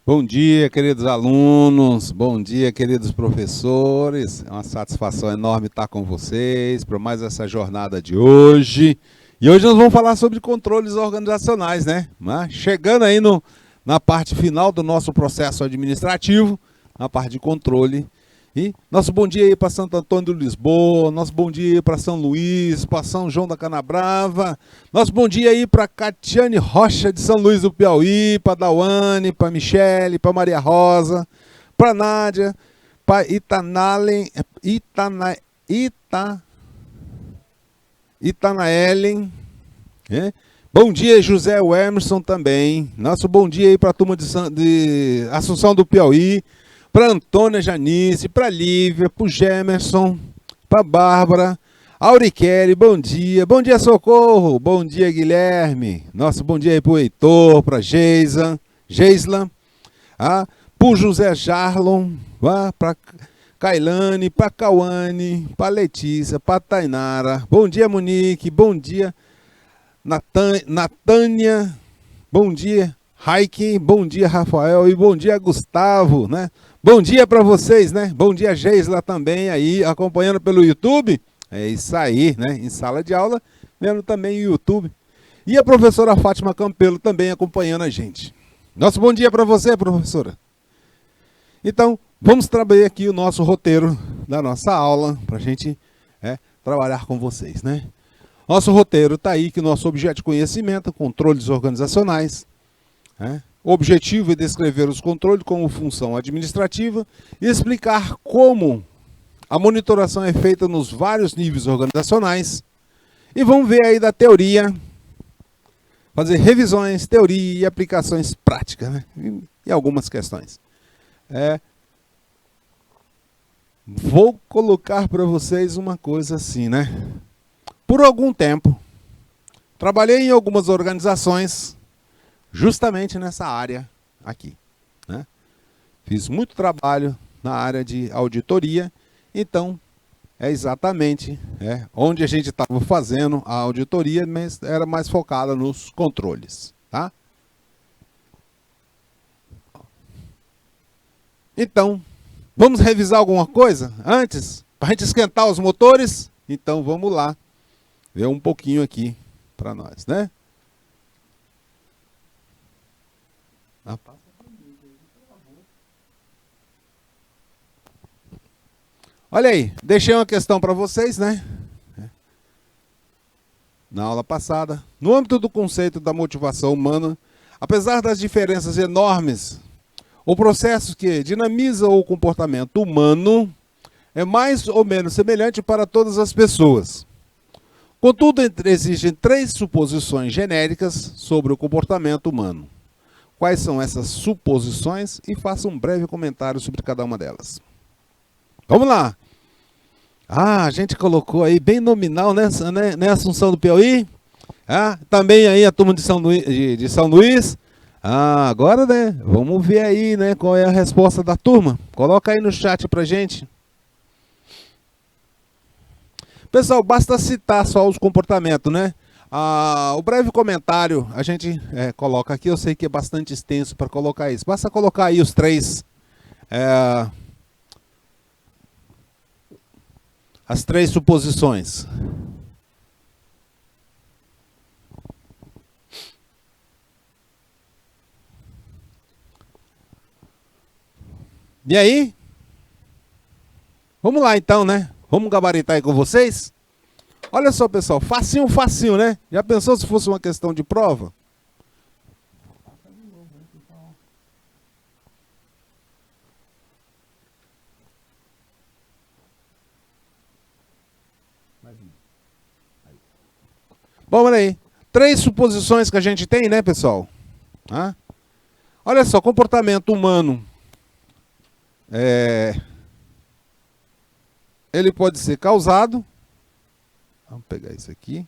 Bom dia, queridos alunos, bom dia, queridos professores. É uma satisfação enorme estar com vocês para mais essa jornada de hoje. E hoje nós vamos falar sobre controles organizacionais, né? Chegando aí na parte final do nosso processo administrativo, na parte de controle. E nosso bom dia aí para Santo Antônio de Lisboa, nosso bom dia aí para São Luís, para São João da Canabrava, nosso bom dia aí para Catiane Rocha de São Luís do Piauí, para Dawane, para Michele, para Maria Rosa, para Nádia, para Itanaelen, né? Bom dia José Emerson também, nosso bom dia aí para a turma de Assunção do Piauí, para Antônia Janice, para Lívia, para o Gemerson, para Bárbara, Auriquele, bom dia Socorro, bom dia Guilherme, nosso bom dia aí para o Heitor, para Geisla, para o José Jarlon, para Kailane, para Cauane, para Letícia, para Tainara, bom dia Monique, bom dia Natânia, bom dia Raik, bom dia Rafael e bom dia Gustavo, né? Bom dia para vocês, né? Bom dia Geisla também aí, acompanhando pelo YouTube. É isso aí, né? Em sala de aula, vendo também o YouTube. E a professora Fátima Campelo também acompanhando a gente. Nosso bom dia para você, professora. Então, vamos trabalhar aqui o nosso roteiro da nossa aula, para a gente trabalhar com vocês, né? Nosso roteiro está aí, que nosso objeto de conhecimento, controles organizacionais, o objetivo é descrever os controles como função administrativa e explicar como a monitoração é feita nos vários níveis organizacionais. E vamos ver aí da teoria, fazer revisões, teoria e aplicações práticas, né? E algumas questões. Vou colocar para vocês uma coisa assim, né? Por algum tempo, trabalhei em algumas organizações justamente nessa área aqui, né? Fiz muito trabalho na área de auditoria, então é exatamente onde a gente estava fazendo a auditoria, mas era mais focada nos controles, tá? Então, vamos revisar alguma coisa antes, para a gente esquentar os motores? Então vamos lá, ver um pouquinho aqui para nós, né? Olha aí, deixei uma questão para vocês, né? Na aula passada. No âmbito do conceito da motivação humana, apesar das diferenças enormes, o processo que dinamiza o comportamento humano é mais ou menos semelhante para todas as pessoas. Contudo, existem três suposições genéricas sobre o comportamento humano. Quais são essas suposições? E faça um breve comentário sobre cada uma delas. Vamos lá. A gente colocou aí bem nominal, né, Assunção do Piauí. Também aí a turma de São Luís. Agora, né, vamos ver aí, né, qual é a resposta da turma. Coloca aí no chat pra gente. Pessoal, basta citar só os comportamentos, né? O breve comentário a gente coloca aqui, eu sei que é bastante extenso para colocar isso. Basta colocar aí os três, as três suposições. E aí? Vamos lá então, né? Vamos gabaritar aí com vocês? Olha só, pessoal, facinho, facinho, né? Já pensou se fosse uma questão de prova? Bom, olha aí. Três suposições que a gente tem, né, pessoal? Olha só, comportamento humano. Ele pode ser causado. Vamos pegar isso aqui.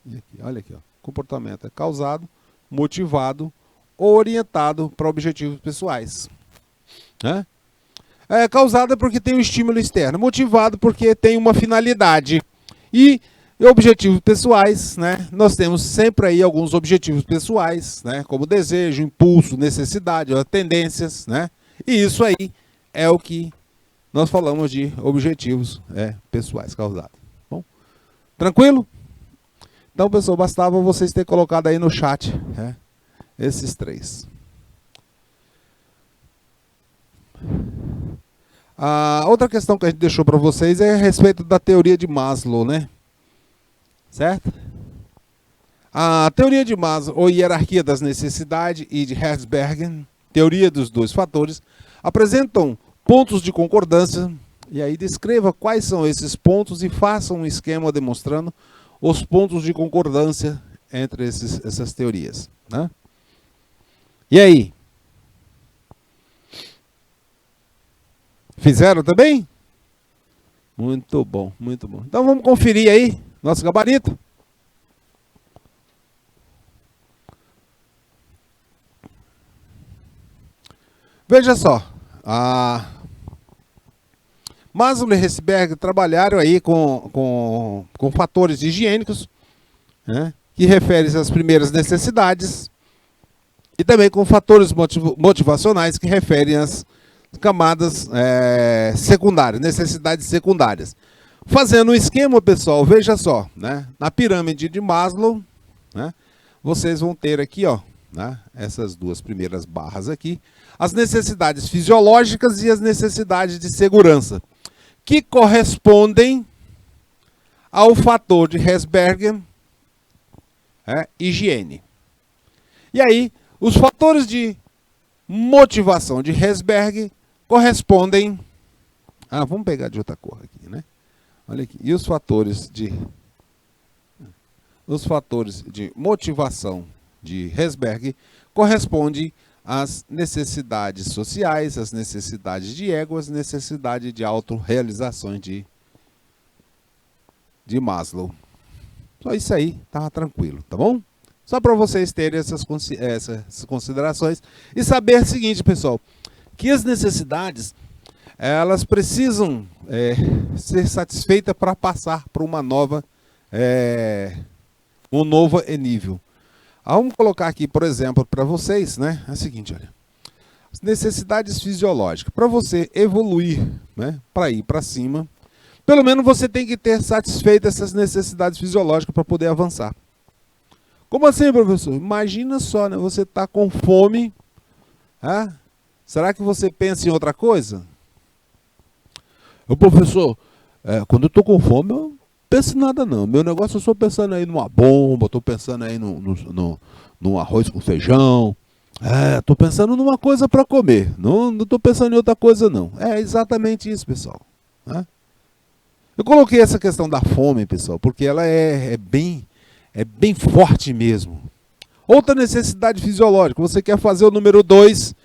E aqui, olha aqui, ó. Comportamento é causado, motivado ou orientado para objetivos pessoais. Causado é porque tem um estímulo externo. Motivado porque tem uma finalidade. E E objetivos pessoais, né? Nós temos sempre aí alguns objetivos pessoais, né? Como desejo, impulso, necessidade, tendências, né? E isso aí é o que nós falamos de objetivos pessoais causados. Bom, tranquilo? Então, pessoal, bastava vocês terem colocado aí no chat, né, esses três. A outra questão que a gente deixou para vocês é a respeito da teoria de Maslow, né? Certo? A teoria de Maslow, ou hierarquia das necessidades, e de Herzberg, teoria dos dois fatores, apresentam pontos de concordância, e aí descreva quais são esses pontos e faça um esquema demonstrando os pontos de concordância entre essas teorias, né? E aí? Fizeram também? Muito bom, muito bom. Então vamos conferir aí nosso gabarito. Veja só, Maslow e Herzberg trabalharam aí com fatores higiênicos, né, que referem às primeiras necessidades, e também com fatores motivacionais que referem às camadas secundárias, necessidades secundárias. Fazendo um esquema, pessoal, veja só, né, na pirâmide de Maslow, né, vocês vão ter aqui, ó, né, essas duas primeiras barras aqui, as necessidades fisiológicas e as necessidades de segurança, que correspondem ao fator de Herzberg, higiene. E aí, os fatores de motivação de Herzberg correspondem... vamos pegar de outra cor aqui, né? Olha aqui. E os fatores de motivação de Herzberg correspondem às necessidades sociais, às necessidades de ego, às necessidades de autorrealizações de Maslow. Só isso aí, tá tranquilo, tá bom? Só para vocês terem essas considerações e saber o seguinte, pessoal, que as necessidades, elas precisam ser satisfeitas para passar para um novo nível. Vamos colocar aqui, por exemplo, para vocês, né? É o seguinte, olha. As necessidades fisiológicas. Para você evoluir, né? Para ir para cima, pelo menos você tem que ter satisfeito essas necessidades fisiológicas para poder avançar. Como assim, professor? Imagina só, né? Você está com fome. Será que você pensa em outra coisa? Professor, quando eu estou com fome, eu não penso em nada não. Meu negócio, eu estou pensando aí numa bomba, estou pensando aí no arroz com feijão. Estou pensando numa coisa para comer. Não estou pensando em outra coisa não. É exatamente isso, pessoal. Eu coloquei essa questão da fome, pessoal, porque ela é bem forte mesmo. Outra necessidade fisiológica, você quer fazer o número 2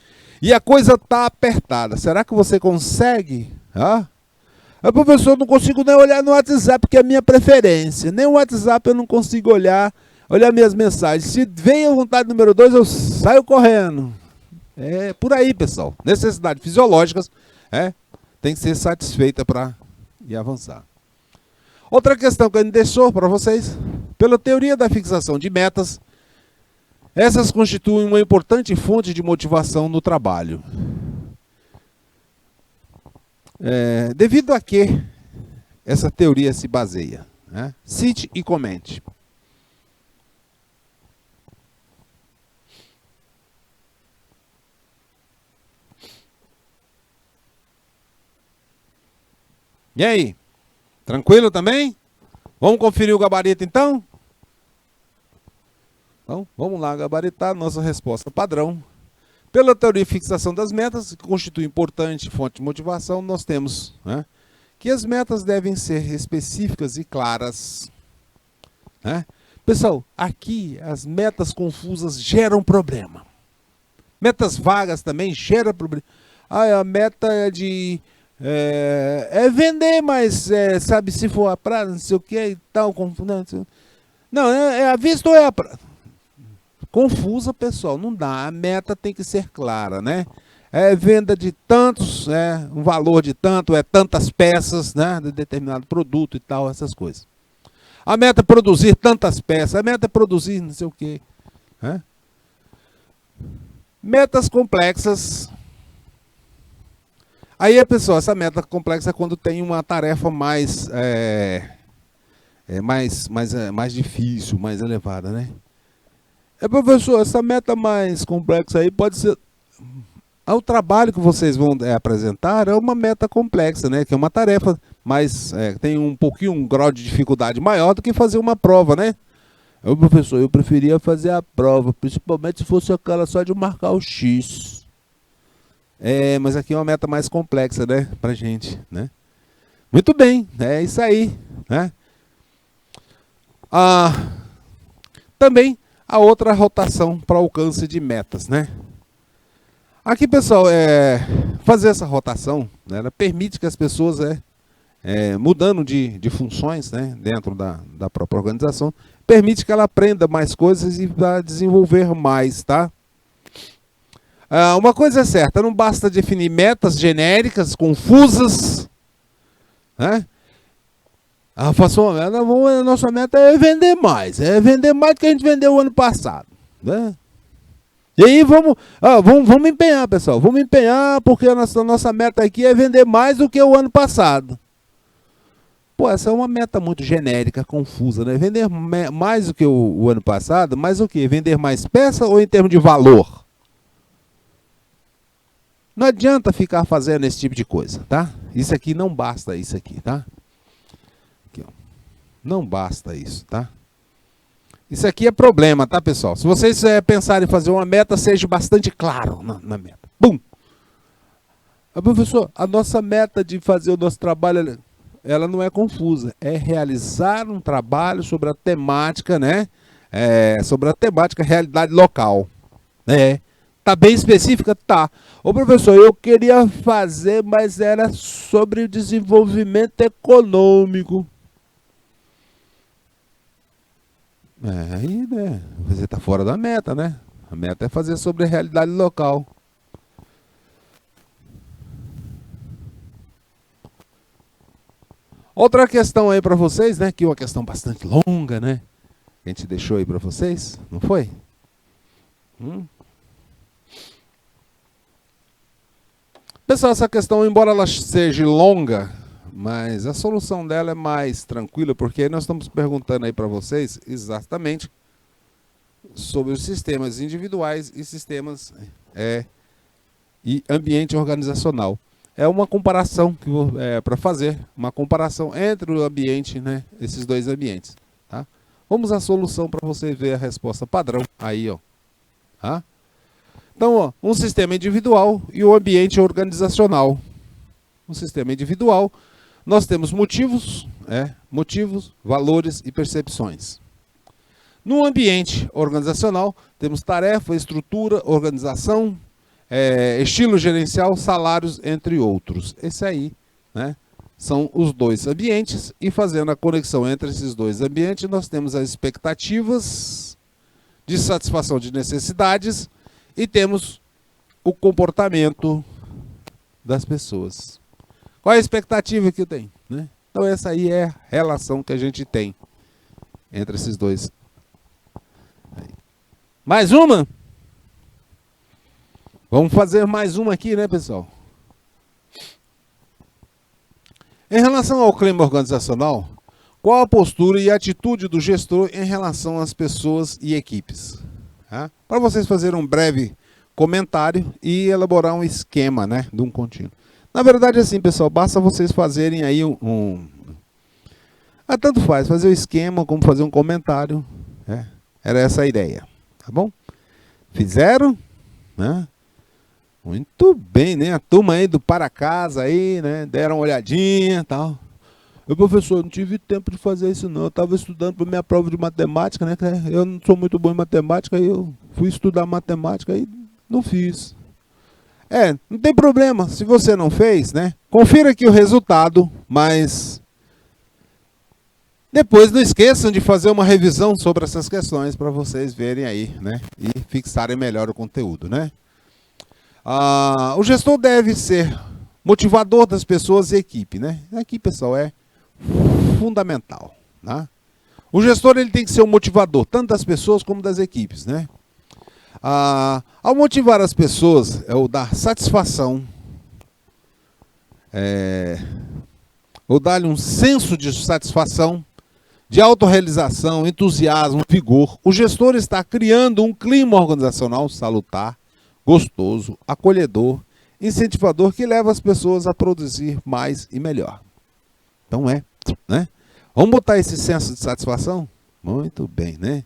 e a coisa está apertada. Será que você consegue? Professor, eu não consigo nem olhar no WhatsApp, que é a minha preferência. Nem o WhatsApp eu não consigo olhar minhas mensagens. Se vem a vontade número 2, eu saio correndo. É por aí, pessoal. Necessidades fisiológicas tem que ser satisfeita para ir avançar. Outra questão que a gente deixou para vocês, pela teoria da fixação de metas, essas constituem uma importante fonte de motivação no trabalho. Devido a que essa teoria se baseia? Cite e comente. E aí? Tranquilo também? Vamos conferir o gabarito então? Então, vamos lá gabaritar nossa resposta padrão. Pela teoria de fixação das metas, que constitui importante fonte de motivação, nós temos que as metas devem ser específicas e claras. Pessoal, aqui as metas confusas geram problema. Metas vagas também geram problema. A meta é de... vender, mas sabe, se for a prazo, não sei o que e tal. Não, é a vista ou é a prazo? Confusa, pessoal, não dá. A meta tem que ser clara, né? Venda de tantos, um valor de tanto, tantas peças, né, de determinado produto e tal, essas coisas. A meta é produzir tantas peças, a meta é produzir não sei o quê. Né? Metas complexas. Aí, pessoal, essa meta complexa é quando tem uma tarefa mais difícil, mais elevada, né? Professor, essa meta mais complexa aí pode ser... O trabalho que vocês vão apresentar é uma meta complexa, né? Que é uma tarefa mais... tem um grau de dificuldade maior do que fazer uma prova, né? Professor, eu preferia fazer a prova, principalmente se fosse aquela só de marcar o X. Mas aqui é uma meta mais complexa, né? Pra gente, né? Muito bem, é isso aí, né? Também a outra rotação para alcance de metas, né? Aqui, pessoal, fazer essa rotação, né, ela permite que as pessoas, mudando de funções, né, dentro da própria organização, permite que ela aprenda mais coisas e vá desenvolver mais, tá? Uma coisa é certa, não basta definir metas genéricas, confusas, né? A nossa meta é vender mais do que a gente vendeu o ano passado, né? E aí vamos empenhar, pessoal, vamos empenhar porque a nossa meta aqui é vender mais do que o ano passado. Pô, essa é uma meta muito genérica, confusa, né? Vender mais do que o ano passado, mas o quê? Vender mais peça ou em termos de valor? Não adianta ficar fazendo esse tipo de coisa, tá? Isso aqui não basta, isso aqui, tá? Aqui, ó. Não basta isso, tá? Isso aqui é problema, tá, pessoal? Se vocês pensarem em fazer uma meta, seja bastante claro na meta. Bum! Professor, a nossa meta de fazer o nosso trabalho, ela não é confusa. É realizar um trabalho sobre a temática, né? Sobre a temática realidade local. Tá bem específica? Tá. Ô, professor, eu queria fazer, mas era sobre o desenvolvimento econômico. Aí, né? Você tá fora da meta, né? A meta é fazer sobre a realidade local. Outra questão aí para vocês, né? Que é uma questão bastante longa, né? A gente deixou aí para vocês, não foi? Pessoal, essa questão, embora ela seja longa, mas a solução dela é mais tranquila, porque aí nós estamos perguntando aí para vocês exatamente sobre os sistemas individuais e sistemas e ambiente organizacional. É uma comparação para fazer, uma comparação entre o ambiente, né, esses dois ambientes. Tá? Vamos à solução para você ver a resposta padrão aí, ó. Tá? Então, ó, um sistema individual e o ambiente organizacional. Um sistema individual, nós temos motivos, valores e percepções. No ambiente organizacional, temos tarefa, estrutura, organização, estilo gerencial, salários, entre outros. Esse aí, né, são os dois ambientes, e fazendo a conexão entre esses dois ambientes, nós temos as expectativas de satisfação de necessidades e temos o comportamento das pessoas. Qual é a expectativa que tem? Né? Então essa aí é a relação que a gente tem entre esses dois. Mais uma? Vamos fazer mais uma aqui, né, pessoal? Em relação ao clima organizacional, qual a postura e a atitude do gestor em relação às pessoas e equipes? Para vocês fazerem um breve comentário e elaborar um esquema, né, de um contínuo. Na verdade, assim, pessoal, basta vocês fazerem aí tanto faz, fazer o esquema como fazer um comentário. Era essa a ideia, tá bom? Fizeram? Né? Muito bem, né? A turma aí do para casa aí, né? Deram uma olhadinha e tal. Professor, não tive tempo de fazer isso não. Eu estava estudando para minha prova de matemática, né? Eu não sou muito bom em matemática, aí eu fui estudar matemática e não fiz. Não tem problema. Se você não fez, né? Confira aqui o resultado, mas depois não esqueçam de fazer uma revisão sobre essas questões para vocês verem aí, né? E fixarem melhor o conteúdo, né? O gestor deve ser motivador das pessoas e equipe, né? Aqui, pessoal, é fundamental, né? O gestor ele tem que ser um motivador, tanto das pessoas como das equipes, né? Ao motivar as pessoas, é o dar satisfação, ou dar-lhe um senso de satisfação, de autorrealização, entusiasmo, vigor. O gestor está criando um clima organizacional salutar, gostoso, acolhedor, incentivador, que leva as pessoas a produzir mais e melhor. Então né? Vamos botar esse senso de satisfação? Muito bem, né?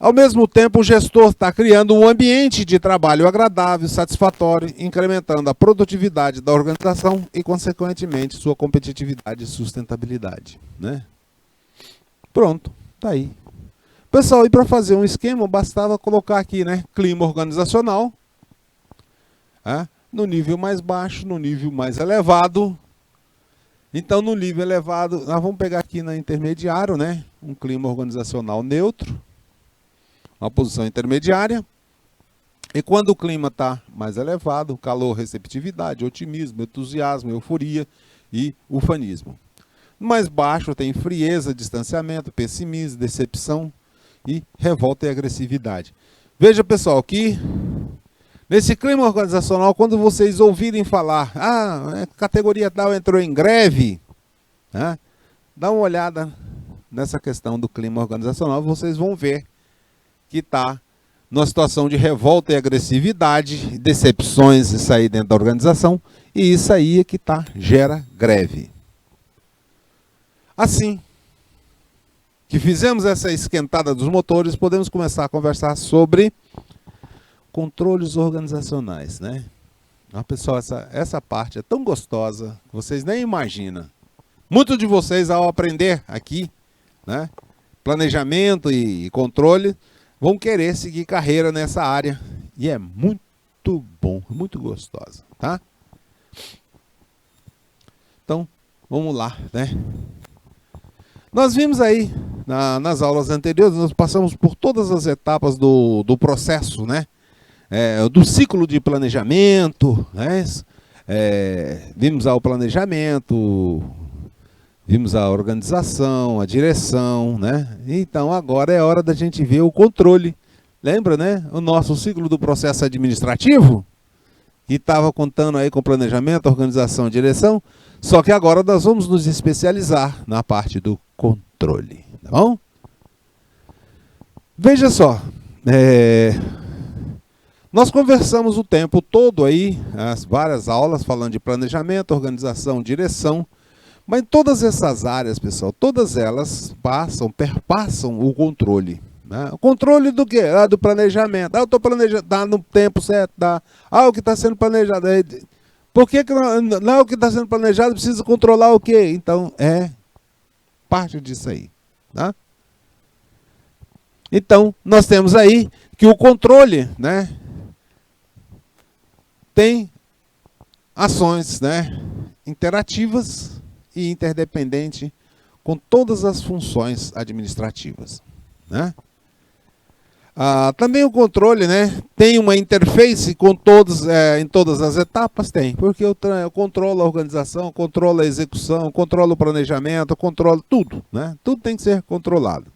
Ao mesmo tempo, o gestor está criando um ambiente de trabalho agradável, satisfatório, incrementando a produtividade da organização e, consequentemente, sua competitividade e sustentabilidade, né? Pronto, tá aí. Pessoal, e para fazer um esquema, bastava colocar aqui, né? Clima organizacional, no nível mais baixo, no nível mais elevado. Então, no nível elevado, nós vamos pegar aqui na intermediário, né? Um clima organizacional neutro, uma posição intermediária. E quando o clima está mais elevado, calor, receptividade, otimismo, entusiasmo, euforia e ufanismo. No mais baixo tem frieza, distanciamento, pessimismo, decepção e revolta e agressividade. Veja, pessoal, que nesse clima organizacional, quando vocês ouvirem falar, categoria tal entrou em greve, né? Dá uma olhada nessa questão do clima organizacional, vocês vão ver que está numa situação de revolta e agressividade, decepções, isso aí dentro da organização, e isso aí é que gera greve. Assim que fizemos essa esquentada dos motores, podemos começar a conversar sobre controles organizacionais, né? Pessoal, essa parte é tão gostosa que vocês nem imaginam. Muitos de vocês, ao aprender aqui, né, planejamento e controle, vão querer seguir carreira nessa área. E é muito bom, muito gostosa, tá? Então, vamos lá, né? Nós vimos aí, nas aulas anteriores, nós passamos por todas as etapas do processo, né? Do ciclo de planejamento, né? Vimos o planejamento, vimos a organização, a direção, né? Então agora é hora da gente ver o controle. Lembra, né? O nosso ciclo do processo administrativo, que estava contando aí com planejamento, organização e direção, só que agora nós vamos nos especializar na parte do controle, tá bom? Veja só, nós conversamos o tempo todo aí, as várias aulas, falando de planejamento, organização, direção, mas todas essas áreas, pessoal, todas elas perpassam o controle. Né? O controle do quê? Do planejamento. Eu estou planejando, dá no tempo certo, dá. O que está sendo planejado. Por que não o que está sendo planejado precisa controlar o quê? Então, é parte disso aí. Tá? Então, nós temos aí que o controle, né, tem ações, né, interativas e interdependente com todas as funções administrativas, né? Também o controle, né, tem uma interface com em todas as etapas, tem, porque eu controlo a organização, controlo a execução, controlo o planejamento, controlo tudo, né? Tudo tem que ser controlado.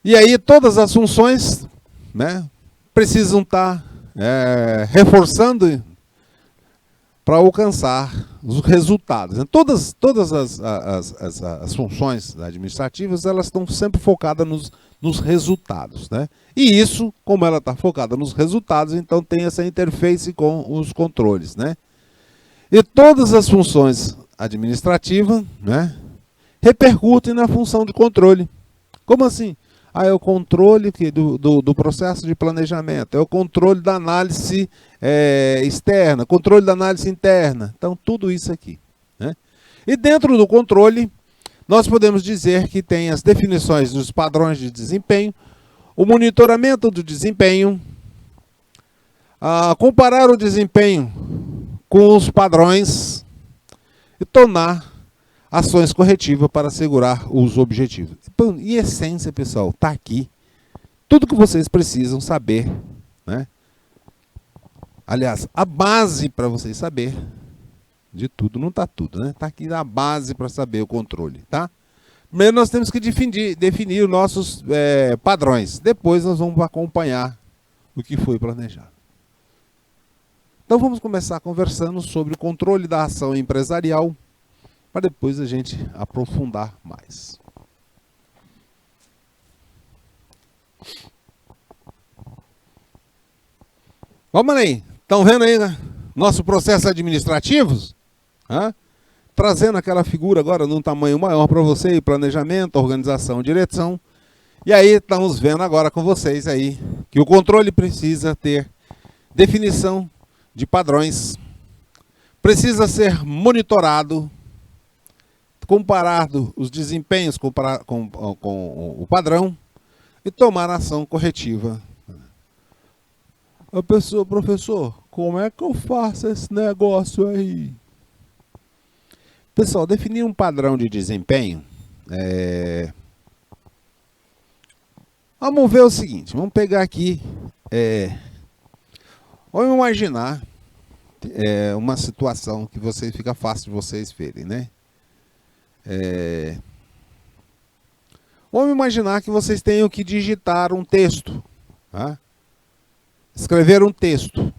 E aí todas as funções, né, precisam estar reforçando para alcançar os resultados. Todas as funções administrativas, elas estão sempre focadas nos resultados, né? E isso, como ela está focada nos resultados, então tem essa interface com os controles, né? E todas as funções administrativas, né, repercutem na função de controle. Como assim? É o controle do processo de planejamento, é o controle da análise externa, controle da análise interna. Então, tudo isso aqui, né? E dentro do controle, nós podemos dizer que tem as definições dos padrões de desempenho, o monitoramento do desempenho, comparar o desempenho com os padrões e tornar ações corretivas para assegurar os objetivos. Então, em essência, pessoal, está aqui tudo que vocês precisam saber, né? Aliás, a base para vocês saber De tudo não está tudo, né? Está aqui na base para saber o controle, tá? Primeiro nós temos que definir os nossos padrões. Depois nós vamos acompanhar o que foi planejado. Então vamos começar conversando sobre o controle da ação empresarial, para depois a gente aprofundar mais. Vamos aí. Estão vendo aí, né? Nosso processo administrativos? Trazendo aquela figura agora num tamanho maior para você, planejamento, organização, direção. E aí estamos vendo agora com vocês aí que o controle precisa ter definição de padrões, precisa ser monitorado, comparado os desempenhos com o padrão e tomar ação corretiva. A pessoa, professor, como é que eu faço esse negócio aí? Pessoal, definir um padrão de desempenho Vamos ver o seguinte, vamos pegar aqui, vamos imaginar uma situação que fica fácil de vocês verem, né? Vamos imaginar que vocês tenham que digitar um texto, tá? Escrever um texto.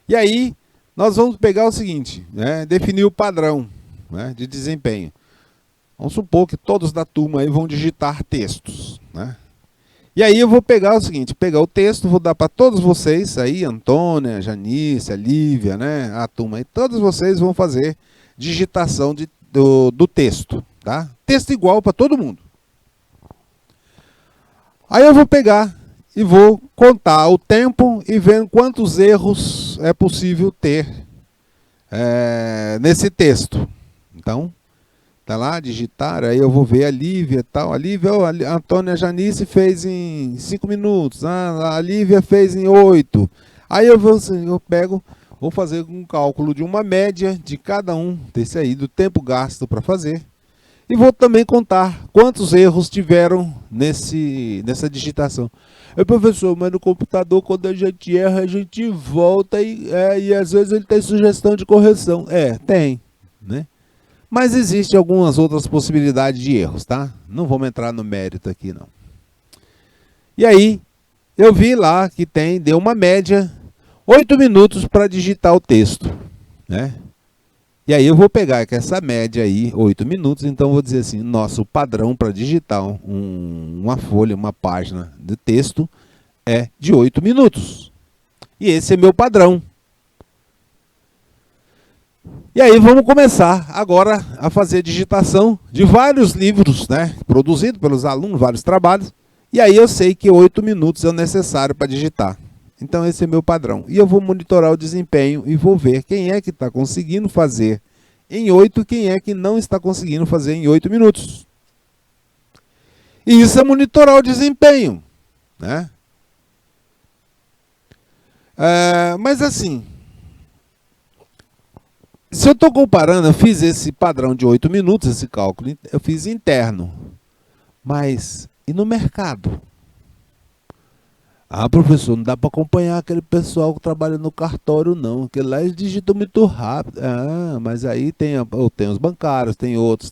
E aí, nós vamos pegar o seguinte, né? Definir o padrão, né, de desempenho. Vamos supor que todos da turma aí vão digitar textos, né? E aí eu vou pegar o seguinte, pegar o texto, vou dar para todos vocês aí, Antônia, Janice, a Lívia, né, a turma aí, todos vocês vão fazer digitação do texto, tá? Texto igual para todo mundo. Aí eu vou pegar e vou contar o tempo e ver quantos erros é possível ter nesse texto. Então, tá lá, digitar, aí eu vou ver a Lívia e tal. A Lívia, a Antônia Janice fez em 5 minutos, a Lívia fez em 8. Aí eu vou fazer um cálculo de uma média de cada um desse aí, do tempo gasto para fazer. E vou também contar quantos erros tiveram nessa digitação. Professor, mas no computador, quando a gente erra, a gente volta e às vezes ele tem sugestão de correção. Tem, né? Mas existem algumas outras possibilidades de erros, tá? Não vamos entrar no mérito aqui, não. E aí, eu vi lá que deu uma média, 8 minutos para digitar o texto, né? E aí eu vou pegar essa média aí, 8 minutos, então eu vou dizer assim, nosso padrão para digitar uma folha, uma página de texto é de 8 minutos. E esse é meu padrão. E aí vamos começar agora a fazer digitação de vários livros, né, produzidos pelos alunos, vários trabalhos. E aí eu sei que 8 minutos é o necessário para digitar. Então esse é meu padrão. E eu vou monitorar o desempenho e vou ver quem é que está conseguindo fazer em 8 e quem é que não está conseguindo fazer em 8 minutos. E isso é monitorar o desempenho, né? Mas assim, se eu estou comparando, eu fiz esse padrão de 8 minutos, esse cálculo, eu fiz interno. Mas, e no mercado? Professor, não dá para acompanhar aquele pessoal que trabalha no cartório, não. Porque lá eles digitam muito rápido. Mas aí tem os bancários, tem outros,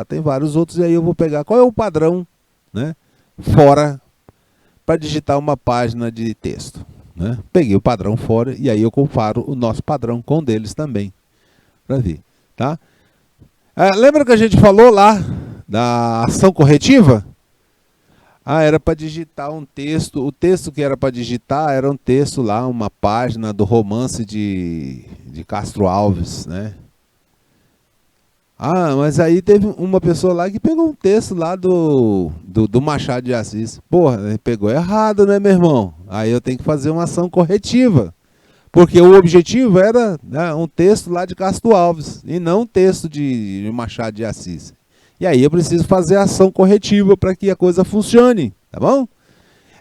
tem vários outros. E aí eu vou pegar qual é o padrão, né, fora para digitar uma página de texto, né? Peguei o padrão fora e aí eu comparo o nosso padrão com o deles também. Para ver, tá? Lembra que a gente falou lá da ação corretiva? Era para digitar um texto. O texto que era para digitar era um texto lá, uma página do romance de Castro Alves, né? Mas aí teve uma pessoa lá que pegou um texto lá do Machado de Assis. Porra, ele pegou errado, né, meu irmão? Aí eu tenho que fazer uma ação corretiva. Porque o objetivo era, né, um texto lá de Castro Alves e não um texto de Machado de Assis. E aí eu preciso fazer a ação corretiva para que a coisa funcione, tá bom?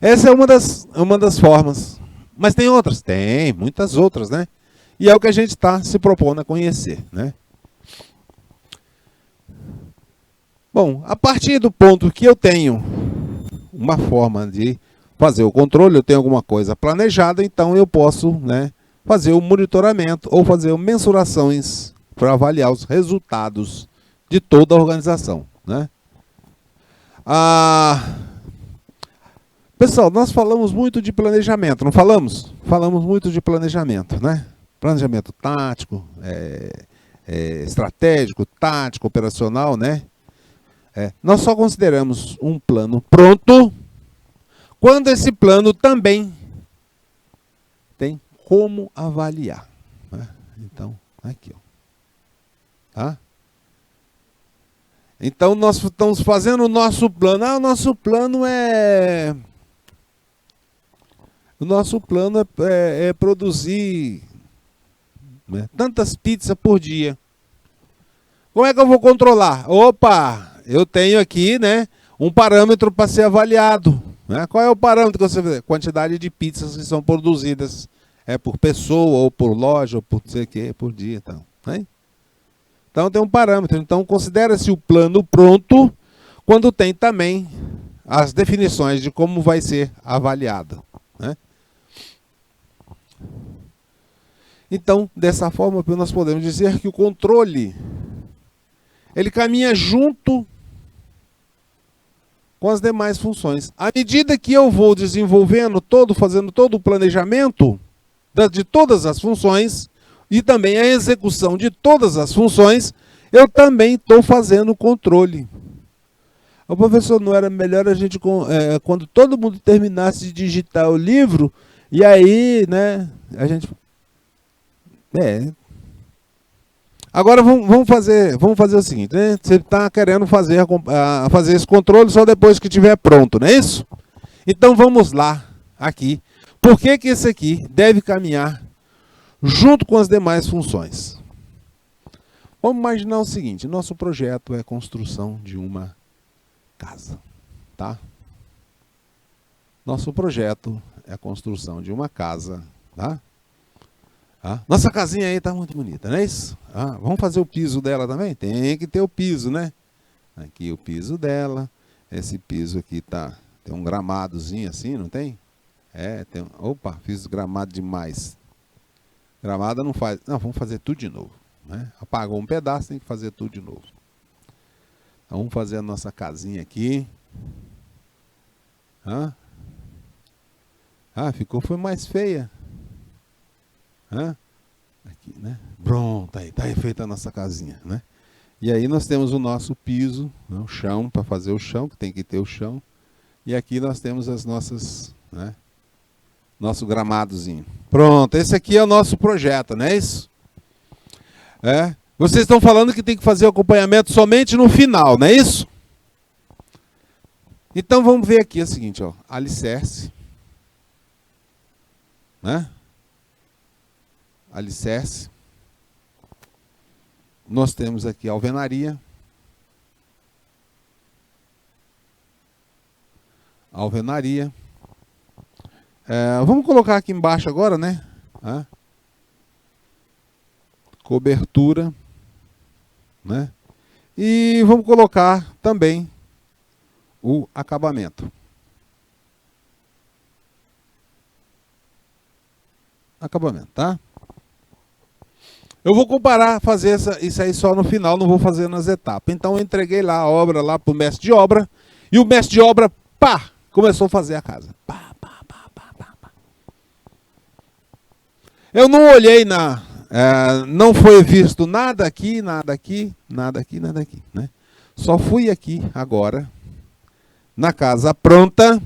Essa é uma das formas. Mas tem outras? Tem, muitas outras, né? E é o que a gente está se propondo a conhecer, né? Bom, a partir do ponto que eu tenho uma forma de fazer o controle, eu tenho alguma coisa planejada, então eu posso, né, fazer o monitoramento ou fazer mensurações para avaliar os resultados de toda a organização, né? Pessoal, nós falamos muito de planejamento, não falamos? Falamos muito de planejamento, né? Planejamento tático, estratégico, tático, operacional, né? Nós só consideramos um plano pronto quando esse plano também tem como avaliar, né? Então, aqui, ó. Tá? Então, nós estamos fazendo o nosso plano. O nosso plano é... O nosso plano é produzir, né, tantas pizzas por dia. Como é que eu vou controlar? Opa, eu tenho aqui, né, um parâmetro para ser avaliado. Né? Qual é o parâmetro que você vê? Quantidade de pizzas que são produzidas por pessoa, ou por loja, ou por não sei o que, por dia. Então, né? Então tem um parâmetro. Então considera-se o plano pronto quando tem também as definições de como vai ser avaliado. Né? Então, dessa forma, nós podemos dizer que o controle, ele caminha junto com as demais funções. À medida que eu vou desenvolvendo fazendo todo o planejamento de todas as funções e também a execução de todas as funções, eu também estou fazendo o controle. O professor, não era melhor a gente, quando todo mundo terminasse de digitar o livro, e aí, né, a gente... Agora vamos fazer o seguinte, né? Você está querendo fazer esse controle só depois que estiver pronto, não é isso? Então vamos lá, aqui. Por que esse aqui deve caminhar junto com as demais funções? Vamos imaginar o seguinte, nosso projeto é a construção de uma casa, tá? Nosso projeto é a construção de uma casa, tá? Nossa casinha aí está muito bonita, não é isso? Vamos fazer o piso dela também? Tem que ter o piso, né? Aqui o piso dela. Esse piso aqui tem um gramadozinho assim, não tem? Opa, fiz gramado demais. Gramada não faz... Não, vamos fazer tudo de novo. Né? Apagou um pedaço, tem que fazer tudo de novo. Então, vamos fazer a nossa casinha aqui. Foi mais feia. Aqui, né? Pronto, aí está feita a nossa casinha, né? E aí nós temos o nosso piso, né? O chão, para fazer o chão, que tem que ter o chão. E aqui nós temos as nossas, né? Nosso gramadozinho. Pronto, esse aqui é o nosso projeto, não é isso? Vocês estão falando que tem que fazer o acompanhamento somente no final, não é isso? Então vamos ver aqui o seguinte, ó, alicerce, né? Alicerce. Nós temos aqui a alvenaria. Alvenaria. Vamos colocar aqui embaixo agora, né? Cobertura, né? E vamos colocar também o acabamento. Acabamento, tá? Eu vou comparar, fazer isso aí só no final, não vou fazer nas etapas. Então eu entreguei lá a obra lá para o mestre de obra, e o mestre de obra, pá, começou a fazer a casa. Pá, pá, pá, pá, pá, pá. Eu não olhei não foi visto nada aqui, nada aqui, nada aqui, nada aqui, né? Só fui aqui agora, na casa pronta,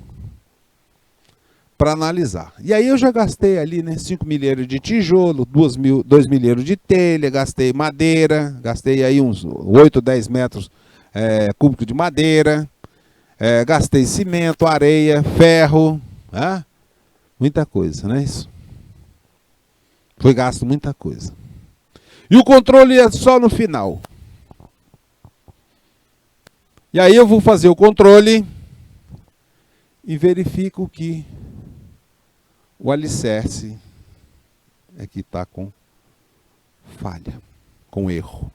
para analisar. E aí eu já gastei ali, né, 5 milheiros de tijolo, 2 milheiros de telha, gastei madeira, gastei aí uns 8, 10 metros cúbicos de madeira, gastei cimento, areia, ferro, muita coisa, não é isso? Foi gasto muita coisa. E o controle é só no final. E aí eu vou fazer o controle e verifico que o alicerce é que está com falha, com erro.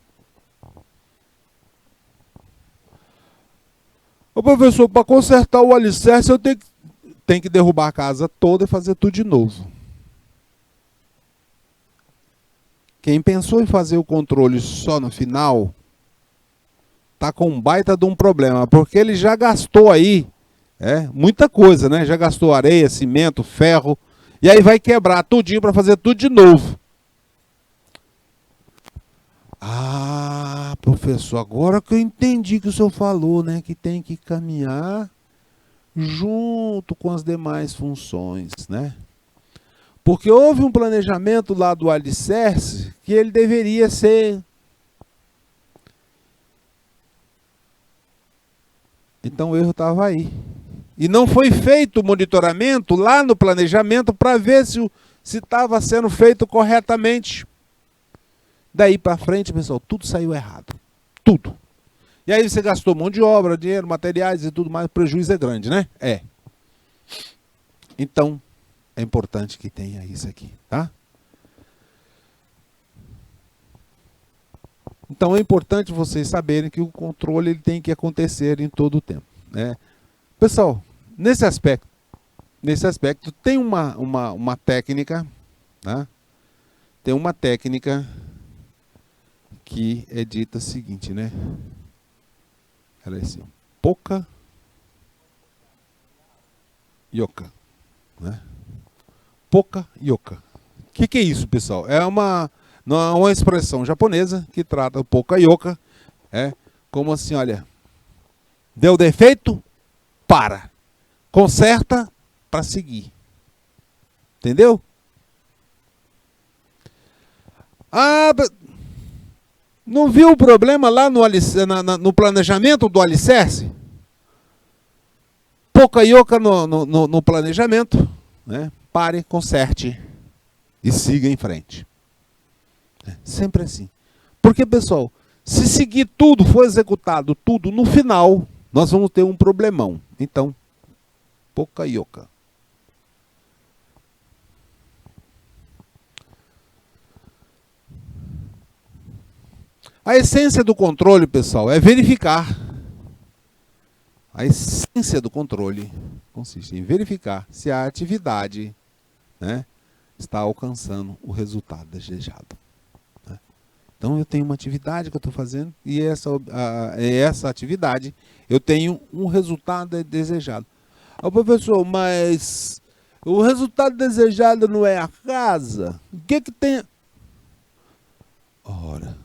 Ô professor, para consertar o alicerce eu tenho que derrubar a casa toda e fazer tudo de novo. Quem pensou em fazer o controle só no final, tá com um baita de um problema, porque ele já gastou aí muita coisa, né? Já gastou areia, cimento, ferro, e aí vai quebrar tudinho para fazer tudo de novo. Ah, professor, agora que eu entendi que o senhor falou, né? Que tem que caminhar junto com as demais funções, né? Porque houve um planejamento lá do alicerce que ele deveria ser... Então o erro estava aí. E não foi feito o monitoramento lá no planejamento para ver se estava sendo feito corretamente. Daí para frente, pessoal, tudo saiu errado. Tudo. E aí você gastou um monte de obra, dinheiro, materiais e tudo mais, o prejuízo é grande, né? É. Então, é importante que tenha isso aqui, tá? Então é importante vocês saberem que o controle ele tem que acontecer em todo o tempo, né? Pessoal, nesse aspecto tem uma técnica, tá? Tem uma técnica que é dita o seguinte, né? Ela é assim, pouca yoka, né? Pouca yoka. O que é isso, pessoal? É uma expressão japonesa que trata o pouca yoka, como assim, olha, deu defeito, para, conserta para seguir. Entendeu? Ah, não viu o problema lá no planejamento do alicerce? Pouca yoka no planejamento, né? Pare, conserte e siga em frente. Sempre assim. Porque, pessoal, se seguir tudo, for executado tudo, no final, nós vamos ter um problemão. Então, pouca yoka. A essência do controle, pessoal, é verificar. A essência do controle consiste em verificar se a atividade, né, está alcançando o resultado desejado. Né? Então, eu tenho uma atividade que eu estou fazendo e essa atividade eu tenho um resultado desejado. Ah, professor, mas o resultado desejado não é a casa? O que tem? Ora,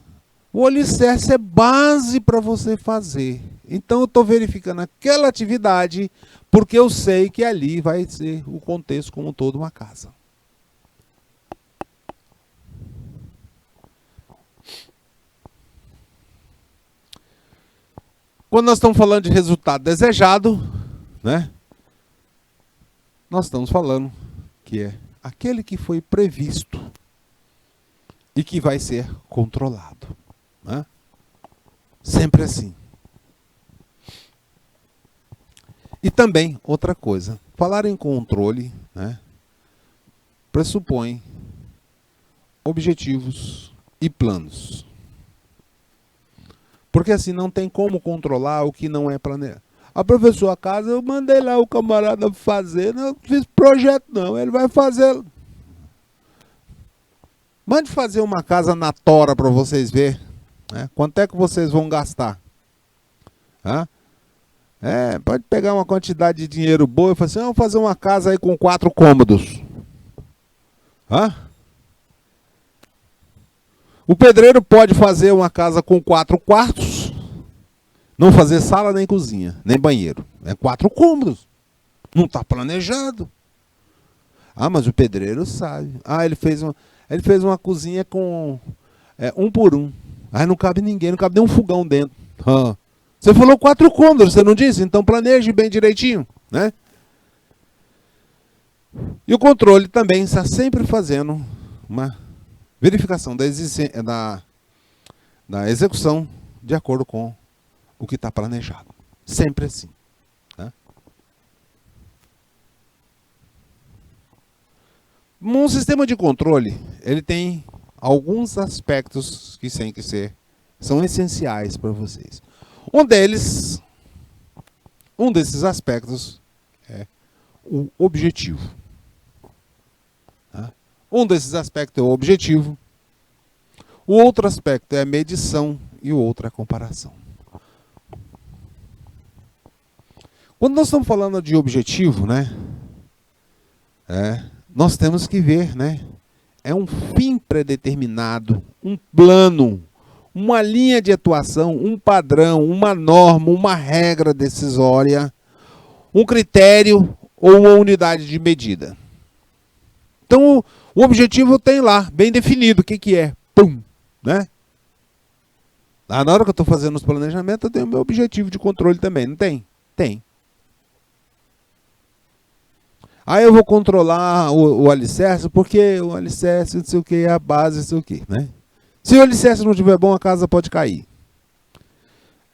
o alicerce é base para você fazer. Então eu estou verificando aquela atividade porque eu sei que ali vai ser o contexto como um todo uma casa. Quando nós estamos falando de resultado desejado, né? Nós estamos falando que é aquele que foi previsto e que vai ser controlado. Né? Sempre assim. E também, outra coisa, falar em controle, né, pressupõe objetivos e planos. Porque assim, não tem como controlar o que não é planejado. A professora, a casa, eu mandei lá o camarada fazer, não fiz projeto não, ele vai fazer. Mande fazer uma casa na tora para vocês verem. Né? Quanto é que vocês vão gastar? Hã? Pode pegar uma quantidade de dinheiro boa e falar assim, vamos fazer uma casa aí com 4 cômodos. Hã? O pedreiro pode fazer uma casa com 4 quartos, não fazer sala nem cozinha, nem banheiro. É 4 cômodos. Não está planejado. Ah, mas o pedreiro sabe. Ah, ele fez uma cozinha com 1 por 1. Aí não cabe ninguém, não cabe nem um fogão dentro. Ah. Você falou 4 cômodos, você não disse? Então planeje bem direitinho, né? E o controle também está sempre fazendo uma verificação da execução de acordo com o que está planejado. Sempre assim. Né? Um sistema de controle, ele tem alguns aspectos que têm que ser, são essenciais para vocês. Um desses aspectos é o objetivo. Tá? Um desses aspectos é o objetivo. O outro aspecto é a medição e o outro é a comparação. Quando nós estamos falando de objetivo, né? Nós temos que ver, né? É um fim predeterminado, um plano, uma linha de atuação, um padrão, uma norma, uma regra decisória, um critério ou uma unidade de medida. Então, o objetivo tem lá, bem definido, o que é. Pum! Né? Lá na hora que eu estou fazendo os planejamentos, eu tenho o meu objetivo de controle também, não tem? Tem. Aí eu vou controlar o alicerce, porque o alicerce, não sei o que, é a base, não sei o que, né? Se o alicerce não estiver bom, a casa pode cair.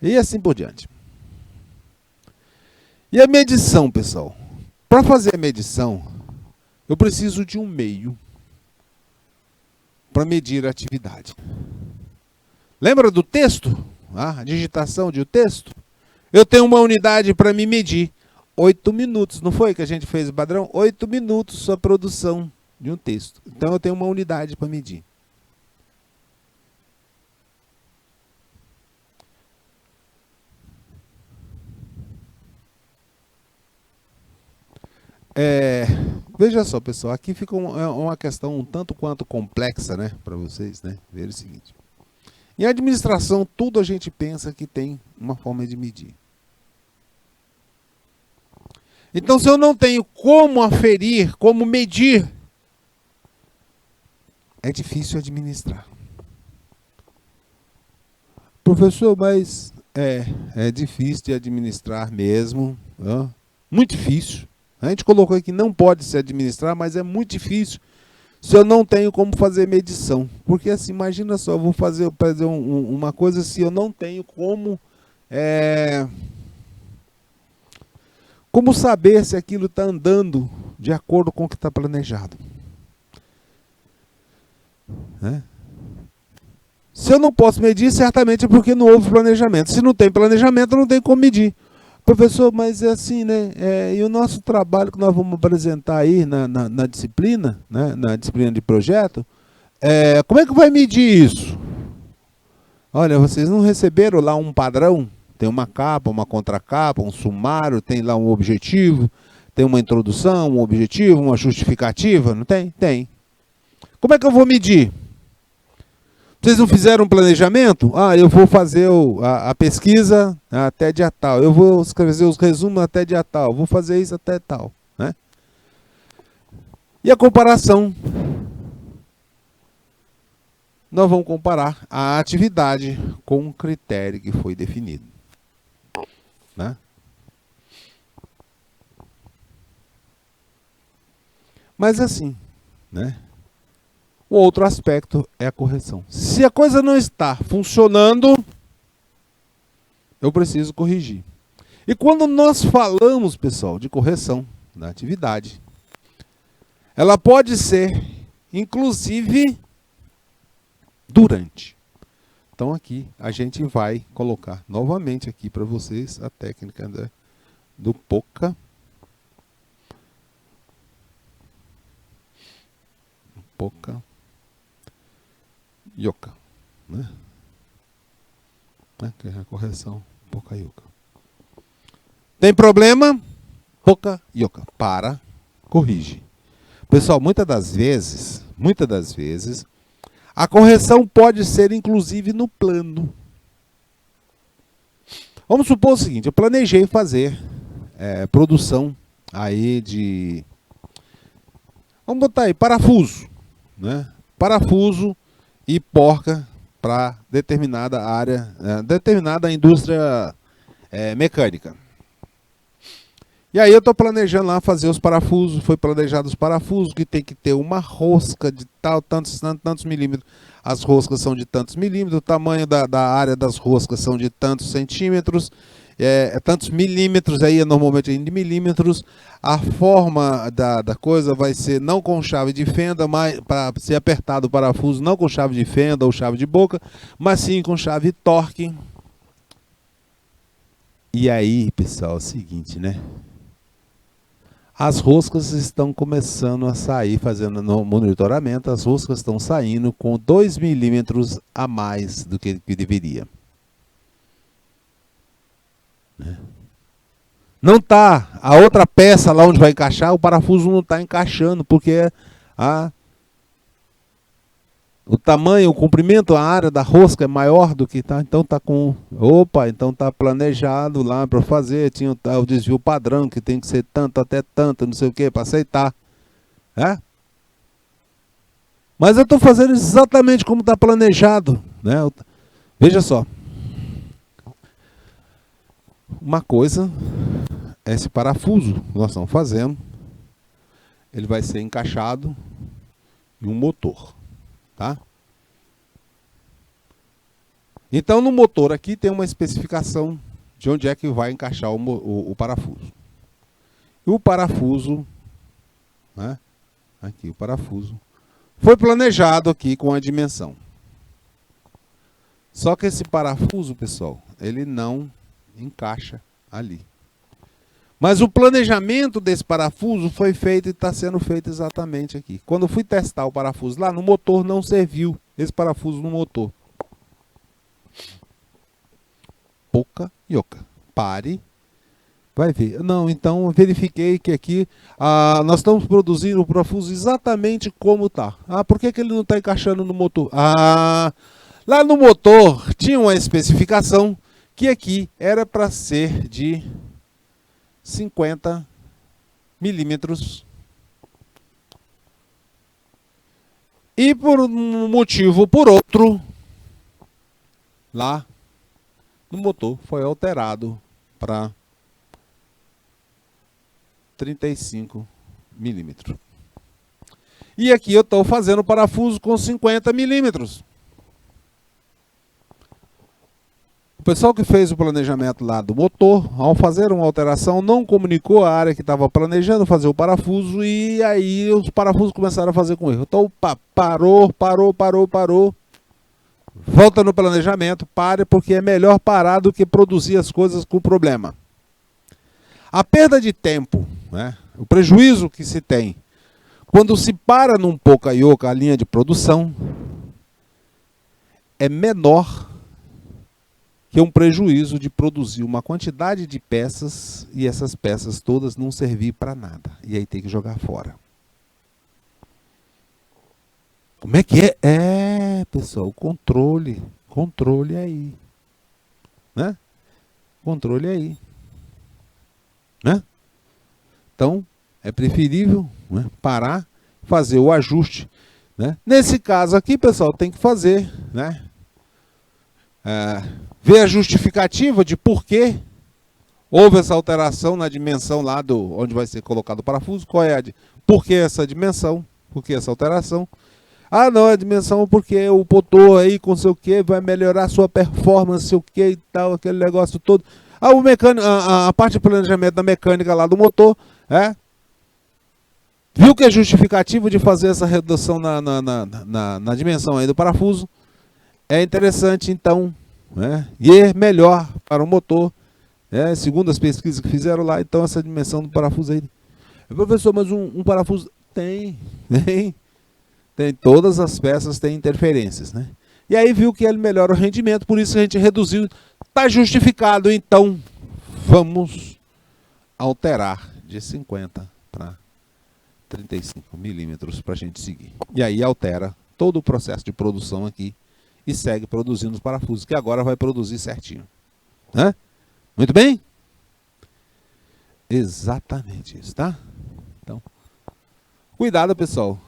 E assim por diante. E a medição, pessoal? Para fazer a medição, eu preciso de um meio para medir a atividade. Lembra do texto? A digitação de um texto? Eu tenho uma unidade para me medir. 8 minutos, não foi que a gente fez o padrão? 8 minutos a produção de um texto. Então eu tenho uma unidade para medir. Veja só, pessoal, aqui fica uma questão um tanto quanto complexa, né, para vocês, né, ver o seguinte. Em administração, tudo a gente pensa que tem uma forma de medir. Então, se eu não tenho como aferir, como medir, é difícil administrar. Professor, mas é difícil de administrar mesmo, muito difícil. A gente colocou aqui que não pode se administrar, mas é muito difícil se eu não tenho como fazer medição. Porque assim, imagina só, eu vou fazer uma coisa se eu não tenho como saber se aquilo está andando de acordo com o que está planejado. Se eu não posso medir, certamente é porque não houve planejamento. Se não tem planejamento, não tem como medir. Professor, mas é assim, né? E o nosso trabalho que nós vamos apresentar aí na disciplina, né? Na disciplina de projeto, como é que vai medir isso? Olha, vocês não receberam lá um padrão? Tem uma capa, uma contracapa, um sumário, tem lá um objetivo, tem uma introdução, um objetivo, uma justificativa, não tem? Tem. Como é que eu vou medir? Vocês não fizeram um planejamento? Eu vou fazer a pesquisa até dia tal. Eu vou escrever os resumos até dia tal. Vou fazer isso até tal. Né? E a comparação? Nós vamos comparar a atividade com um critério que foi definido. Né? Mas assim, né? O outro aspecto é a correção. Se a coisa não está funcionando, eu preciso corrigir. E quando nós falamos, pessoal, de correção da atividade, ela pode ser, inclusive, durante. Então aqui a gente vai colocar novamente aqui para vocês a técnica do POCA. POCA. Yoka, né? Que é a correção Poca Yoka. Tem problema? Poca Yoka. Para, corrige. Pessoal, muitas das vezes, a correção pode ser inclusive no plano. Vamos supor o seguinte, eu planejei fazer produção aí de... Vamos botar aí, parafuso, né? Parafuso e porca para determinada área, determinada indústria mecânica. E aí eu estou planejando lá fazer os parafusos, foi planejado os parafusos, que tem que ter uma rosca de tantos milímetros. As roscas são de tantos milímetros, o tamanho da área das roscas são de tantos centímetros, tantos milímetros, aí é normalmente de milímetros. A forma da coisa vai ser não com chave de fenda, mas para ser apertado o parafuso, não com chave de fenda ou chave de boca, mas sim com chave torque. E aí, pessoal, é o seguinte, né? As roscas estão começando a sair, fazendo no monitoramento, as roscas estão saindo com 2 milímetros a mais do que deveria. Não está, a outra peça lá onde vai encaixar, o parafuso não está encaixando, porque o tamanho, o comprimento, a área da rosca é maior do que está, então está com... Opa, então está planejado lá para fazer, tinha o desvio padrão, que tem que ser tanto até tanto, não sei o que, para aceitar. Mas eu estou fazendo exatamente como está planejado. Né? Veja só. Uma coisa é esse parafuso que nós estamos fazendo. Ele vai ser encaixado em um motor. Tá? Então no motor aqui tem uma especificação de onde é que vai encaixar o parafuso. E o parafuso, né? Aqui o parafuso, foi planejado aqui com a dimensão. Só que esse parafuso, pessoal, ele não encaixa ali. Mas o planejamento desse parafuso foi feito e está sendo feito exatamente aqui. Quando eu fui testar o parafuso lá no motor, não serviu esse parafuso no motor. Pouca ioca. Pare. Vai ver. Não, então eu verifiquei que aqui nós estamos produzindo o parafuso exatamente como está. Por que ele não está encaixando no motor? Lá no motor tinha uma especificação que aqui era para ser de 50 milímetros. E por um motivo ou por outro, lá no motor foi alterado para 35 milímetros. E aqui eu estou fazendo parafuso com 50 milímetros. O pessoal que fez o planejamento lá do motor, ao fazer uma alteração, não comunicou a área que estava planejando fazer o parafuso, e aí os parafusos começaram a fazer com erro. Então parou. Volta no planejamento, pare, porque é melhor parar do que produzir as coisas com problema. A perda de tempo, né, o prejuízo que se tem quando se para num pouca ioca a linha de produção é menor que um prejuízo de produzir uma quantidade de peças e essas peças todas não servir para nada. E aí tem que jogar fora. Como é que é? Pessoal, controle. Controle aí. Né? Controle aí. Né? Então, é preferível, né, parar, fazer o ajuste. Né? Nesse caso aqui, pessoal, tem que fazer, né? Ver a justificativa de por que houve essa alteração na dimensão lá onde vai ser colocado o parafuso. Qual é por que essa dimensão? Por que essa alteração? Não, a dimensão porque o motor aí com sei o que vai melhorar a sua performance, sei o que e tal, aquele negócio todo. O mecânico, a parte de planejamento da mecânica lá do motor, viu que é justificativo de fazer essa redução na dimensão aí do parafuso. É interessante, então, né? E é melhor para o motor, segundo as pesquisas que fizeram lá, então essa dimensão do parafuso aí. Professor, mas um parafuso tem todas as peças têm interferências, né? E aí viu que ele melhora o rendimento, por isso a gente reduziu. Está justificado, então vamos alterar de 50 para 35 milímetros para a gente seguir. E aí altera todo o processo de produção aqui e segue produzindo os parafusos, que agora vai produzir certinho. Né? Muito bem? Exatamente isso, tá? Então, cuidado, pessoal.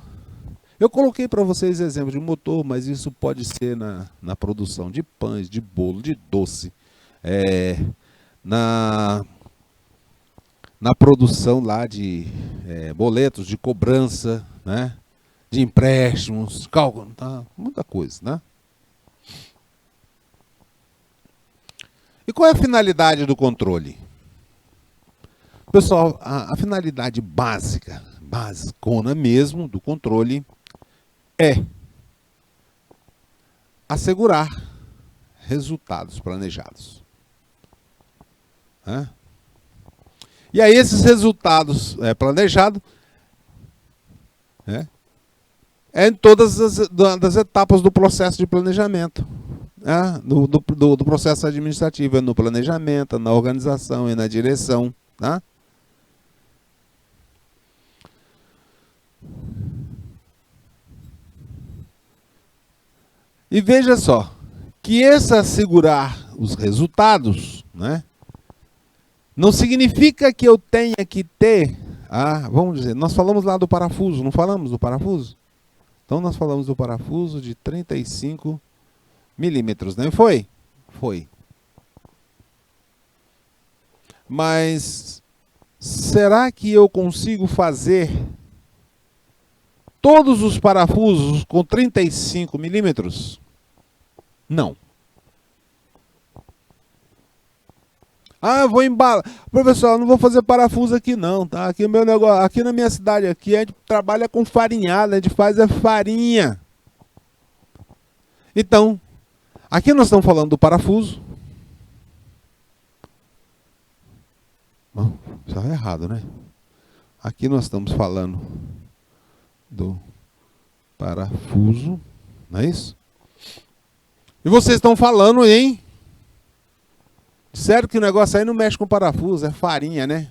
Eu coloquei para vocês exemplo de motor, mas isso pode ser na produção de pães, de bolo, de doce, na produção lá de boletos de cobrança, né? De empréstimos, cálculo, tá? Muita coisa, né? E qual é a finalidade do controle? Pessoal, a finalidade basicona mesmo do controle é assegurar resultados planejados. E aí esses resultados planejados em todas as etapas do processo de planejamento. Do processo administrativo, no planejamento, na organização e na direção. Tá? E veja só, que esse assegurar os resultados, né, não significa que eu tenha que ter, vamos dizer, nós falamos lá do parafuso, não falamos do parafuso? Então nós falamos do parafuso de 35 milímetros, não foi? Foi. Mas será que eu consigo fazer todos os parafusos com 35 milímetros? Não. Eu vou embalar. Professor, eu não vou fazer parafuso aqui não, tá? Aqui meu negócio, aqui na minha cidade aqui a gente trabalha com farinhada, a gente faz a farinha. Então, aqui nós estamos falando do parafuso. Não, estava errado, né? Aqui nós estamos falando do parafuso, não é isso? E vocês estão falando, hein? Disseram que o negócio aí não mexe com parafuso, é farinha, né?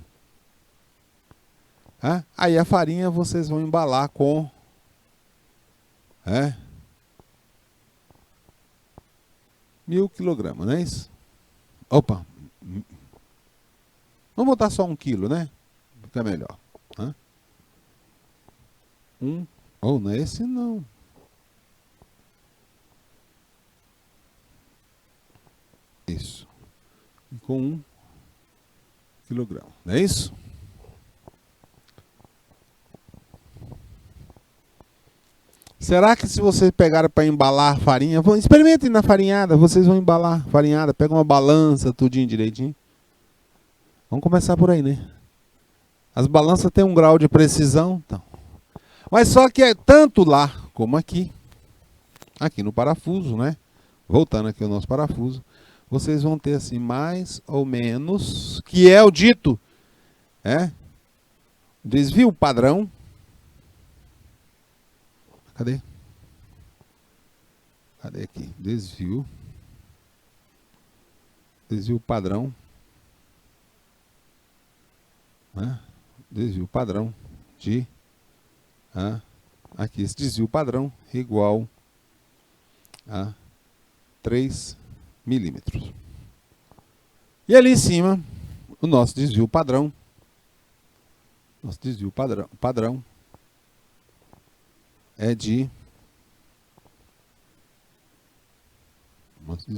Aí a farinha vocês vão embalar com 1000 quilogramas, não é isso? Opa! Vamos botar só 1 quilo, né? Fica melhor. Não é esse não. Isso. Com 1 quilograma. Não é isso? Será que se vocês pegarem para embalar a farinha, experimentem na farinhada, vocês vão embalar farinhada, pega uma balança, tudinho direitinho. Vamos começar por aí, né? As balanças têm um grau de precisão, então. Mas só que é tanto lá como aqui. Aqui no parafuso, né? Voltando aqui ao nosso parafuso. Vocês vão ter assim, mais ou menos, que é o dito, desvio padrão. Cadê? Cadê aqui? Desvio padrão. Desvio padrão de... aqui, esse desvio padrão igual a 3 milímetros. E ali em cima, o nosso desvio padrão. Nosso desvio padrão é de... Nosso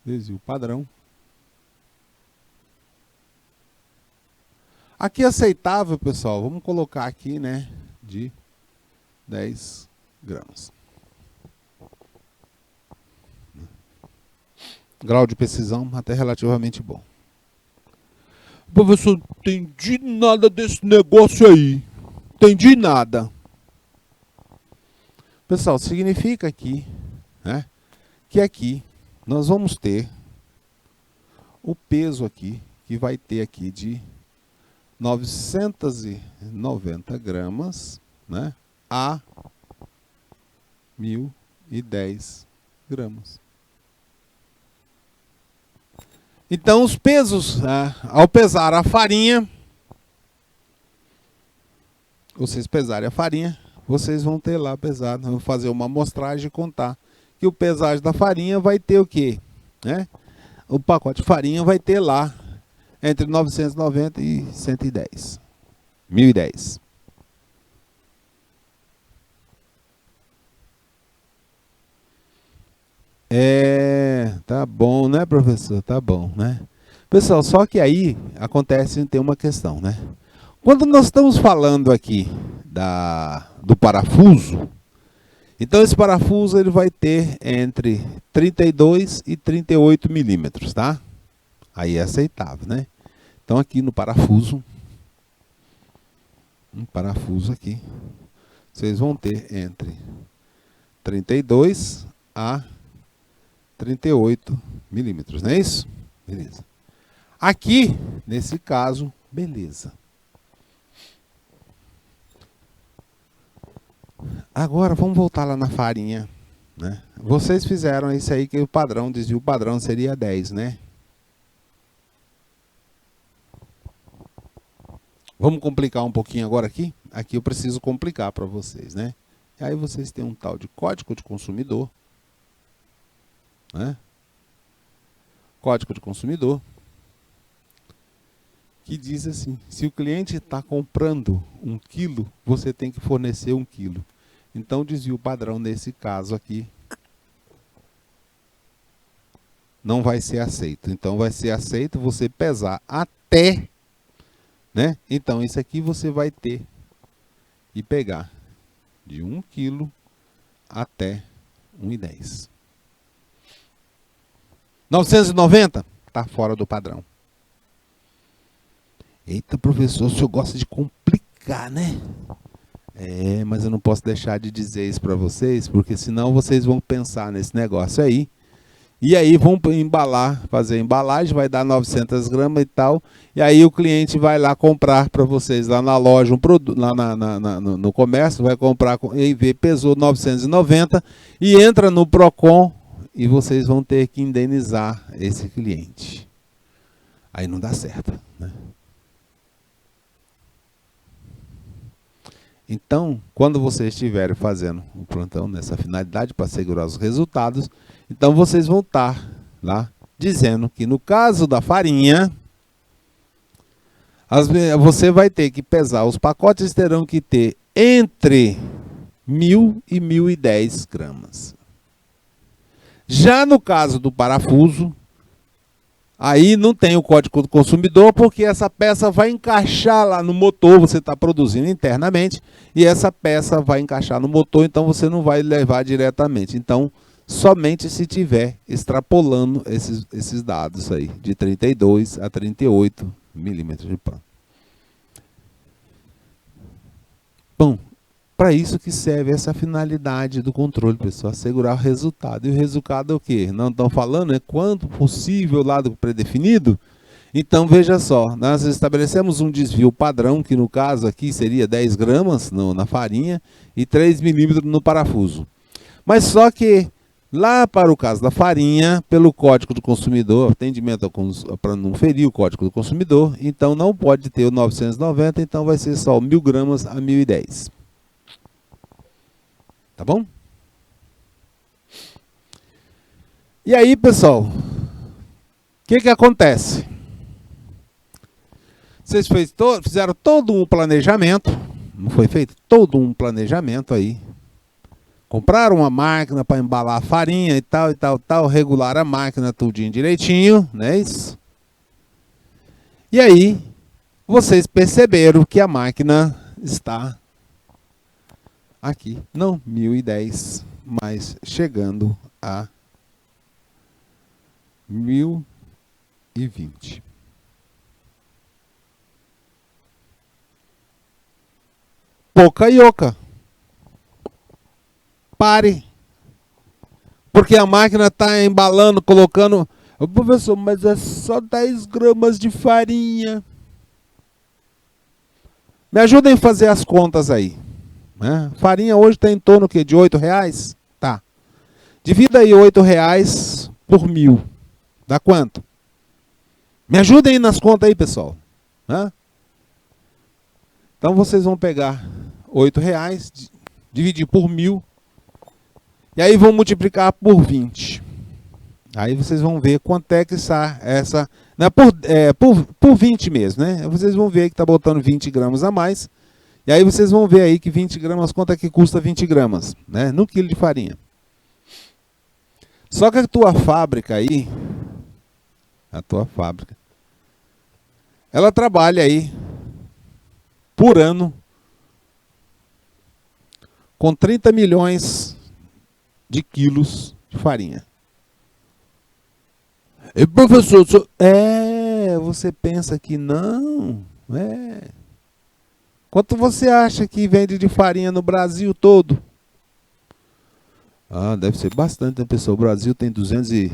desvio padrão. Aqui é aceitável, pessoal. Vamos colocar aqui, né? De 10 gramas. Grau de precisão até relativamente bom. Professor, não entendi nada desse negócio aí. Entendi nada. Pessoal, significa aqui, que aqui nós vamos ter o peso aqui, que vai ter aqui de 990 gramas, a 1010 gramas. Então, os pesos, ao pesar a farinha, vocês pesarem a farinha, vocês vão ter lá pesado, vão fazer uma amostragem e contar que o pesagem da farinha vai ter o quê? O pacote de farinha vai ter lá entre 990 e 110. 1010. Tá bom, né, professor? Tá bom, né? Pessoal, só que aí tem uma questão, né? Quando nós estamos falando aqui do parafuso, então esse parafuso ele vai ter entre 32 e 38 milímetros, tá? Aí é aceitável, né? Então aqui no parafuso, um parafuso aqui, vocês vão ter entre 32 a 38 milímetros, não é isso? Beleza. Aqui, nesse caso, beleza. Agora, vamos voltar lá na farinha, né? Vocês fizeram isso aí que o padrão, desvio padrão seria 10, né? Vamos complicar um pouquinho agora aqui? Aqui eu preciso complicar para vocês, né? E aí vocês têm um tal de código de consumidor, né? Código de consumidor, que diz assim, se o cliente está comprando 1 quilo, você tem que fornecer 1 quilo. Então, o desvio padrão nesse caso aqui não vai ser aceito. Então, vai ser aceito você pesar até, né? Então, isso aqui você vai ter e pegar de 1 quilo até 1,10. 990 está fora do padrão. Eita, professor, o senhor gosta de complicar, né? É, mas eu não posso deixar de dizer isso para vocês, porque senão vocês vão pensar nesse negócio aí. E aí vão embalar, fazer a embalagem, vai dar 900 gramas e tal. E aí o cliente vai lá comprar para vocês lá na loja, um produto, lá no comércio, vai comprar e vê, pesou 990 e entra no Procon e vocês vão ter que indenizar esse cliente. Aí não dá certo, né? Então, quando vocês estiverem fazendo o plantão nessa finalidade para segurar os resultados, então vocês vão estar lá dizendo que no caso da farinha, você vai ter que pesar, os pacotes terão que ter entre 1.000 e 1.010 gramas. Já no caso do parafuso, aí não tem o código do consumidor, porque essa peça vai encaixar lá no motor, você está produzindo internamente, e essa peça vai encaixar no motor, então você não vai levar diretamente. Então, somente se tiver extrapolando esses dados aí, de 32 a 38 milímetros de pano. Bom, para isso que serve essa finalidade do controle, pessoal, assegurar o resultado. E o resultado é o quê? Não estão falando, é quanto possível lá do predefinido? Então, veja só, nós estabelecemos um desvio padrão, que no caso aqui seria 10 gramas na farinha e 3 milímetros no parafuso. Mas só que, lá para o caso da farinha, pelo Código do Consumidor, atendimento para não ferir o Código do Consumidor, então não pode ter o 990, então vai ser só 1.000 gramas a 1.010. Tá bom? E aí, pessoal, o que acontece? Vocês fizeram todo um planejamento, não foi feito? Todo um planejamento aí. Compraram uma máquina para embalar a farinha e tal, regular a máquina tudinho direitinho, não é isso? E aí, vocês perceberam que a máquina está aqui, não 1.010, mas chegando a 1.020. Pouca ioca. Pare. Porque a máquina está embalando, colocando... Professor, mas é só 10 gramas de farinha. Me ajudem a fazer as contas aí. Né? Farinha hoje está em torno de R$8? Tá. Divida aí R$8 por 1.000. Dá quanto? Me ajudem aí nas contas aí, pessoal. Né? Então vocês vão pegar R$8, dividir por 1.000. E aí vão multiplicar por 20. Aí vocês vão ver quanto é que está essa... Né? Por 20 mesmo, né? Vocês vão ver que está botando 20 gramas a mais. E aí vocês vão ver aí que 20 gramas, quanto é que custa 20 gramas, né? No quilo de farinha. Só que a tua fábrica aí, ela trabalha aí, por ano, com 30 milhões de quilos de farinha. E professor, você pensa que não, quanto você acha que vende de farinha no Brasil todo? Ah, deve ser bastante, né, pessoal? O Brasil tem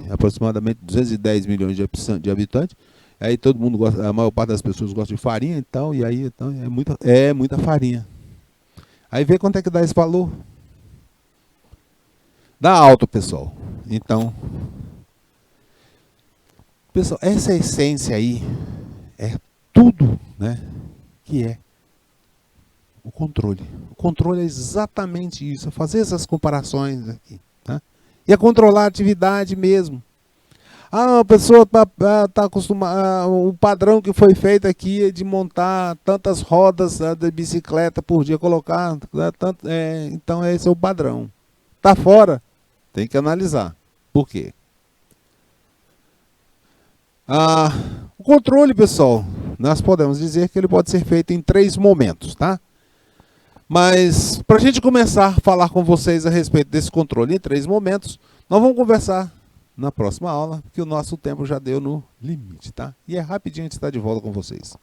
aproximadamente 210 milhões de habitantes. Aí todo mundo gosta, a maior parte das pessoas gosta de farinha, então, e aí então, é muita farinha. Aí vê quanto é que dá esse valor. Dá alto, pessoal. Então, pessoal, essa essência aí é tudo, né, que é o controle. O controle é exatamente isso, é fazer essas comparações aqui, tá? E é controlar a atividade mesmo. A pessoa tá acostumada, o padrão que foi feito aqui é de montar tantas rodas de bicicleta por dia, colocar, né, então esse é o padrão. Tá fora, tem que analisar. Por quê? O controle, pessoal, nós podemos dizer que ele pode ser feito em 3 momentos, tá? Mas, para a gente começar a falar com vocês a respeito desse controle em 3 momentos, nós vamos conversar na próxima aula, porque o nosso tempo já deu no limite, tá? E é rapidinho a gente está de volta com vocês.